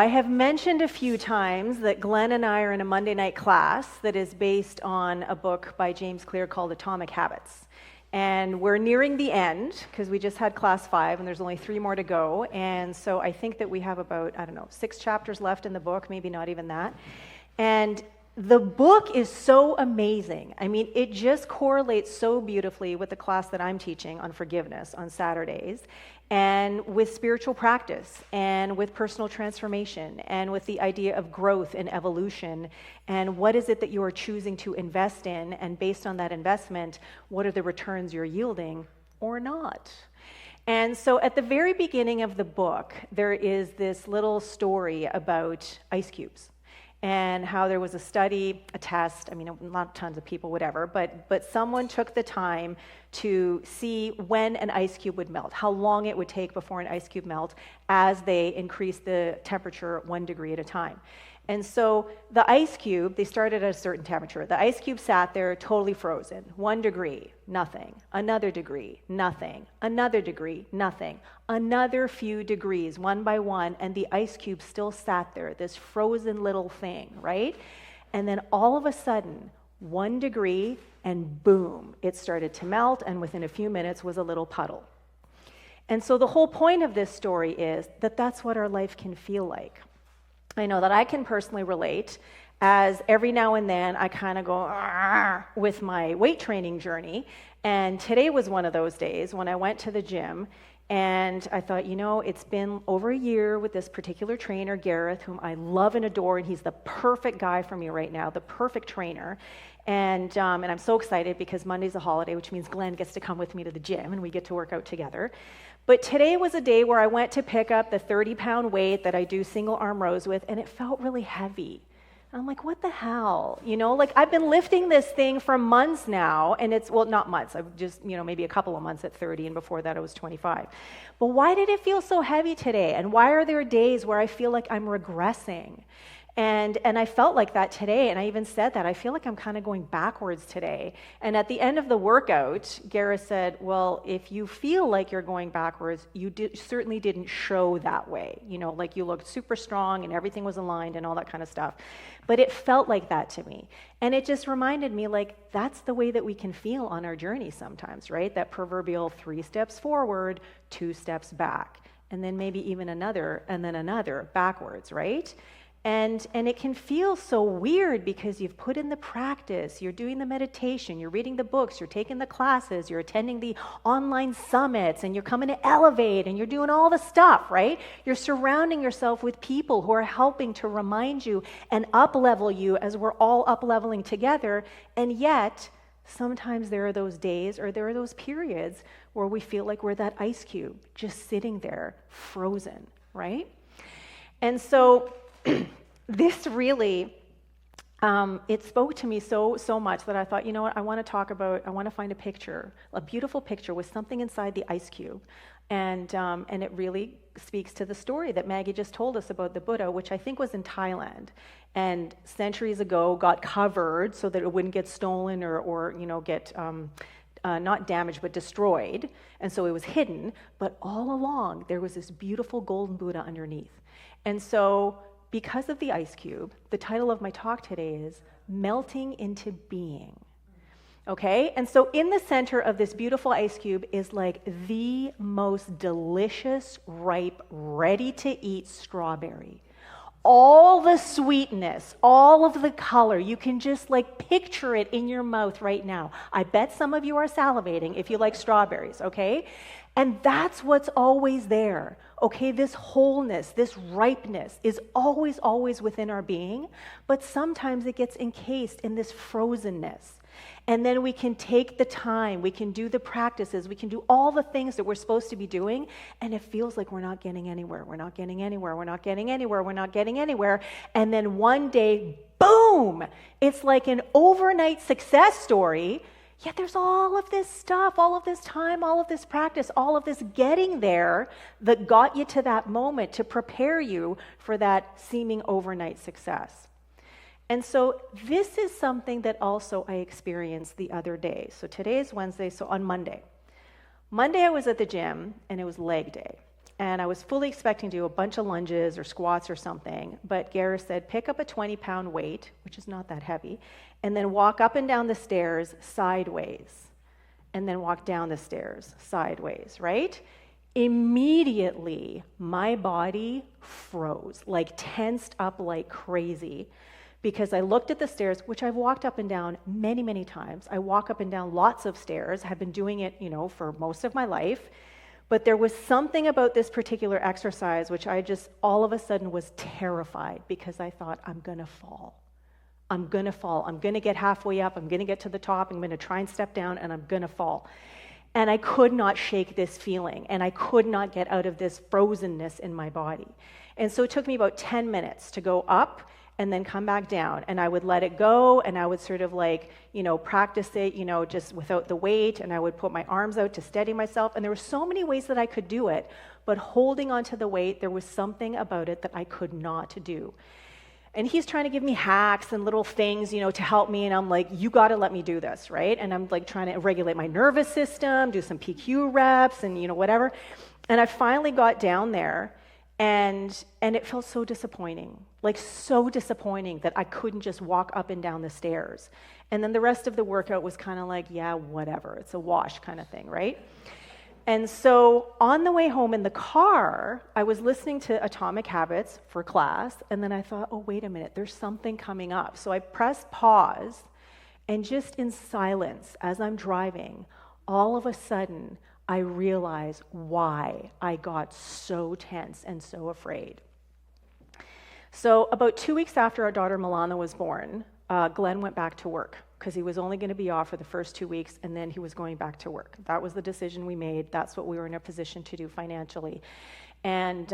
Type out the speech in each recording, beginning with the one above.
I have mentioned a few times that Glenn and I are in a Monday night class that is based on a book by James Clear called Atomic Habits. And we're nearing the end because we just had class 5 and there's only 3 more to go. And so I think that we have about, 6 chapters left in the book, maybe not even that. And the book is so amazing. I mean, it just correlates so beautifully with the class that I'm teaching on forgiveness on Saturdays, and with spiritual practice, and with personal transformation, and with the idea of growth and evolution, and what is it that you are choosing to invest in, and based on that investment, what are the returns you're yielding or not? And so at the very beginning of the book, there is this little story about ice cubes, and how there was a study, a test, not tons of people, whatever, but someone took the time to see when an ice cube would melt, how long it would take before an ice cube melt as they increased the temperature 1 degree at a time. And so the ice cube, they started at a certain temperature. The ice cube sat there totally frozen. 1 degree, nothing. Another degree, nothing. Another degree, nothing. Another few degrees, one by one, and the ice cube still sat there, this frozen little thing, right? And then all of a sudden, 1 degree, and boom, it started to melt, and within a few minutes was a little puddle. And so the whole point of this story is that that's what our life can feel like. I know that I can personally relate, as every now and then I kind of go with my weight training journey. And today was one of those days when I went to the gym and I thought, it's been over a year with this particular trainer, Gareth, whom I love and adore, and he's the perfect guy for me right now, the perfect trainer. And I'm so excited because Monday's a holiday, which means Glenn gets to come with me to the gym and we get to work out together. But today was a day where I went to pick up the 30-pound weight that I do single arm rows with, and it felt really heavy. And I'm like, what the hell? I've been lifting this thing for months now, and not months, I've just, maybe a couple of months at 30, and before that I was 25. But why did it feel so heavy today? And why are there days where I feel like I'm regressing? And I felt like that today, and I even said that. I feel like I'm kind of going backwards today. And at the end of the workout, Gareth said, well, if you feel like you're going backwards, you certainly didn't show that way. Like you looked super strong and everything was aligned and all that kind of stuff. But it felt like that to me. And it just reminded me, that's the way that we can feel on our journey sometimes, right? That proverbial 3 steps forward, 2 steps back, and then maybe even another, and then another backwards, right? And it can feel so weird because you've put in the practice, you're doing the meditation, you're reading the books, you're taking the classes, you're attending the online summits, and you're coming to Elevate, and you're doing all the stuff, right? You're surrounding yourself with people who are helping to remind you and up-level you as we're all up-leveling together, and yet sometimes there are those days or there are those periods where we feel like we're that ice cube just sitting there frozen, right? And so this really, it spoke to me so much that I thought, what, I want to find a picture, a beautiful picture with something inside the ice cube. And it really speaks to the story that Maggie just told us about the Buddha, which I think was in Thailand, and centuries ago got covered so that it wouldn't get stolen or get not damaged but destroyed. And so it was hidden, but all along there was this beautiful golden Buddha underneath. And so because of the ice cube, the title of my talk today is Melting into Being. Okay? And so in the center of this beautiful ice cube is like the most delicious, ripe, ready-to-eat strawberry. All the sweetness, all of the color, you can just picture it in your mouth right now. I bet some of you are salivating if you like strawberries, okay? And that's what's always there, okay? This wholeness, this ripeness is always, always within our being, but sometimes it gets encased in this frozenness. And then we can take the time, we can do the practices, we can do all the things that we're supposed to be doing, and it feels like we're not getting anywhere, we're not getting anywhere, we're not getting anywhere, we're not getting anywhere. And then one day, boom, it's like an overnight success story. Yet there's all of this stuff, all of this time, all of this practice, all of this getting there that got you to that moment to prepare you for that seeming overnight success. And so this is something that also I experienced the other day. So today is Wednesday, so on Monday I was at the gym and it was leg day. and I was fully expecting to do a bunch of lunges or squats or something, but Gareth said, pick up a 20-pound weight, which is not that heavy, and then walk up and down the stairs sideways, and then walk down the stairs sideways, right? Immediately, my body froze, like tensed up like crazy, because I looked at the stairs, which I've walked up and down many, many times. I walk up and down lots of stairs, have been doing it, for most of my life. But there was something about this particular exercise which I just all of a sudden was terrified, because I thought, I'm gonna fall. I'm gonna fall. I'm gonna get halfway up. I'm gonna get to the top. I'm gonna try and step down, and I'm gonna fall. And I could not shake this feeling, and I could not get out of this frozenness in my body. And so it took me about 10 minutes to go up and then come back down. And I would let it go, and I would sort of practice it, just without the weight, and I would put my arms out to steady myself. And there were so many ways that I could do it, but holding onto the weight, there was something about it that I could not do. And he's trying to give me hacks and little things, to help me. And I'm like, you got to let me do this, right? And I'm like trying to regulate my nervous system, do some PQ reps and, whatever. And I finally got down there, and it felt so disappointing, that I couldn't just walk up and down the stairs. And then the rest of the workout was kind of like, yeah, whatever. It's a wash kind of thing, right? And so on the way home in the car, I was listening to Atomic Habits for class, and then I thought, oh, wait a minute, there's something coming up. So I pressed pause, and just in silence, as I'm driving, all of a sudden, I realized why I got so tense and so afraid. So about 2 weeks after our daughter Milana was born, Glenn went back to work, because he was only going to be off for the first 2 weeks, and then he was going back to work. That was the decision we made. That's what we were in a position to do financially. And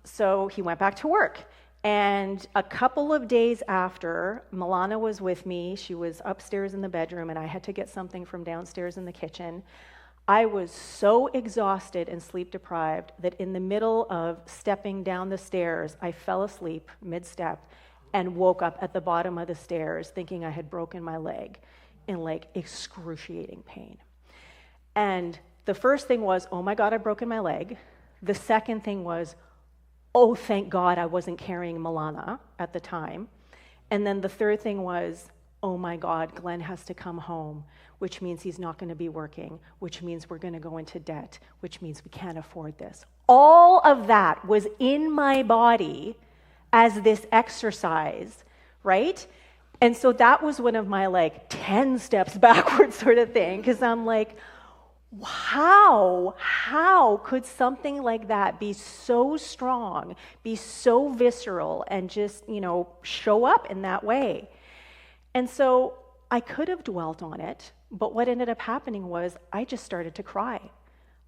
so he went back to work. And a couple of days after, Milana was with me. She was upstairs in the bedroom, and I had to get something from downstairs in the kitchen. I was so exhausted and sleep deprived that in the middle of stepping down the stairs, I fell asleep mid-step and woke up at the bottom of the stairs thinking I had broken my leg in excruciating pain. And the first thing was, oh my God, I've broken my leg. The second thing was, oh, thank God I wasn't carrying Milana at the time. And then the third thing was, oh my God, Glenn has to come home, which means he's not going to be working, which means we're going to go into debt, which means we can't afford this. All of that was in my body as this exercise, right? And so that was one of my 10 steps backwards sort of thing, because I'm like, how could something like that be so strong, be so visceral, and just, show up in that way? And so I could have dwelt on it, but what ended up happening was I just started to cry.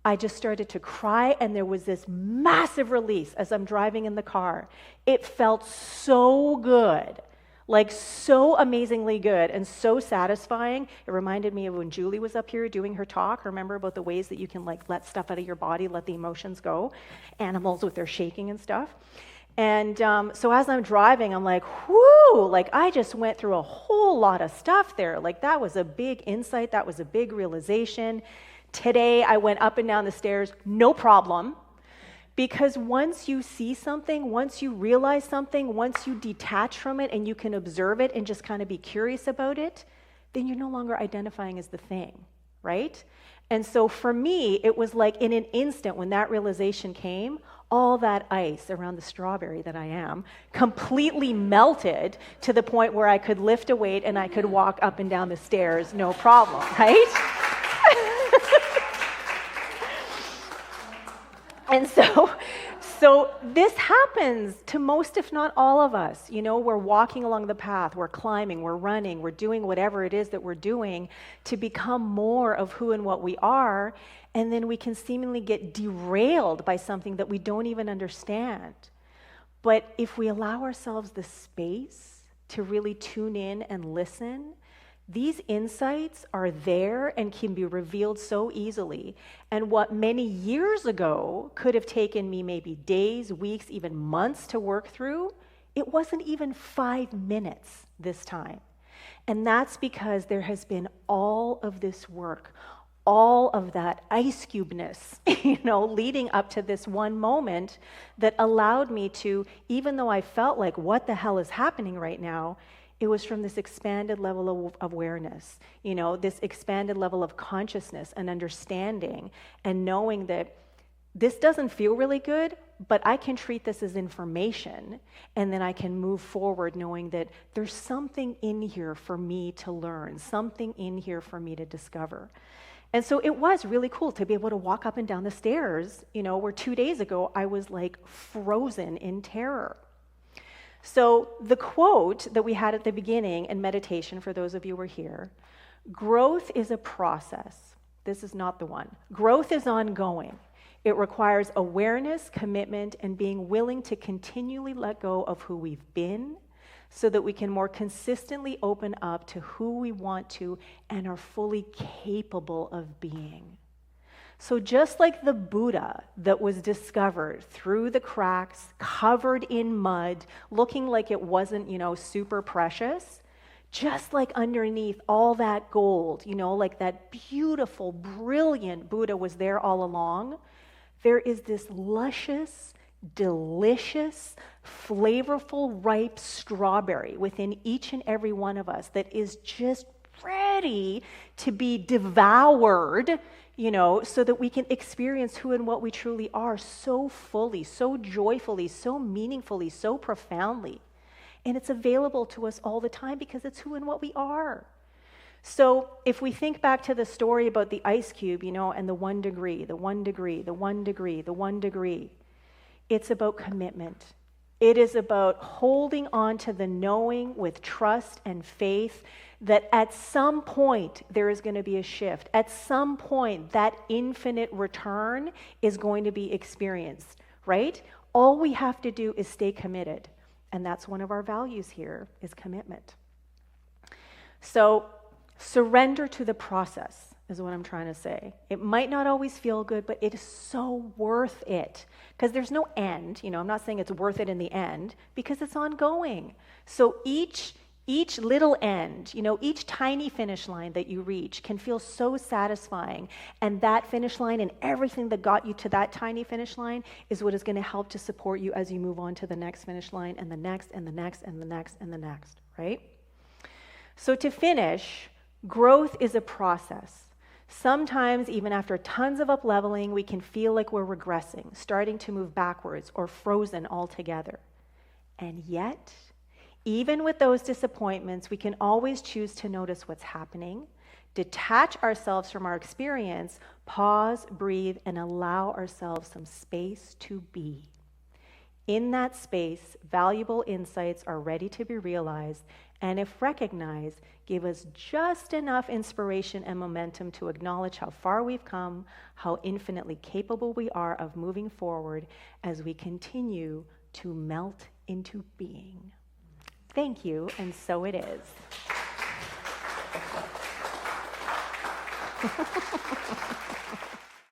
And there was this massive release as I'm driving in the car. It felt so good, so amazingly good and so satisfying. It reminded me of when Julie was up here doing her talk. Remember about the ways that you can let stuff out of your body, let the emotions go, animals with their shaking and stuff. And so as I'm driving, I'm like, whoo, I just went through a whole lot of stuff there. That was a big insight. That was a big realization. Today, I went up and down the stairs, no problem, because once you see something, once you realize something, once you detach from it and you can observe it and just kind of be curious about it, then you're no longer identifying as the thing, right? And so for me, it was in an instant when that realization came, all that ice around the strawberry that I am completely melted to the point where I could lift a weight and I could walk up and down the stairs, no problem, right? And so this happens to most, if not all of us. We're walking along the path, we're climbing, we're running, we're doing whatever it is that we're doing to become more of who and what we are, and then we can seemingly get derailed by something that we don't even understand. But if we allow ourselves the space to really tune in and listen, these insights are there and can be revealed so easily. And what many years ago could have taken me maybe days, weeks, even months to work through, it wasn't even 5 minutes this time. And that's because there has been all of this work, all of that ice cubeness, leading up to this one moment that allowed me to, even though I felt like, what the hell is happening right now, it was from this expanded level of awareness, this expanded level of consciousness and understanding, and knowing that this doesn't feel really good, but I can treat this as information, and then I can move forward knowing that there's something in here for me to learn, something in here for me to discover. And so it was really cool to be able to walk up and down the stairs, where 2 days ago I was like frozen in terror. So the quote that we had at the beginning in meditation, for those of you who were here, growth is a process. This is not the one. Growth is ongoing. It requires awareness, commitment, and being willing to continually let go of who we've been so that we can more consistently open up to who we want to and are fully capable of being. So just like the Buddha that was discovered through the cracks, covered in mud, looking like it wasn't, super precious, just like underneath all that gold, like that beautiful, brilliant Buddha was there all along, there is this luscious, delicious, flavorful, ripe strawberry within each and every one of us that is just ready to be devoured, so that we can experience who and what we truly are so fully, so joyfully, so meaningfully, so profoundly. And it's available to us all the time because it's who and what we are. So if we think back to the story about the ice cube, and the 1 degree, the 1 degree, the 1 degree, the 1 degree, it's about commitment. It is about holding on to the knowing with trust and faith that at some point there is going to be a shift. At some point that infinite return is going to be experienced, right? All we have to do is stay committed. And that's one of our values here, is commitment. So surrender to the process is what I'm trying to say. It might not always feel good, but it is so worth it. Because there's no end. I'm not saying it's worth it in the end, because it's ongoing. So each little end, each tiny finish line that you reach can feel so satisfying. And that finish line and everything that got you to that tiny finish line is what is going to help to support you as you move on to the next finish line and the next and the next and the next and the next, right? So to finish, growth is a process. Sometimes, even after tons of up-leveling, we can feel like we're regressing, starting to move backwards or frozen altogether. And yet, even with those disappointments, we can always choose to notice what's happening, detach ourselves from our experience, pause, breathe, and allow ourselves some space to be. In that space, valuable insights are ready to be realized, and if recognized, give us just enough inspiration and momentum to acknowledge how far we've come, how infinitely capable we are of moving forward as we continue to melt into being. Thank you, and so it is.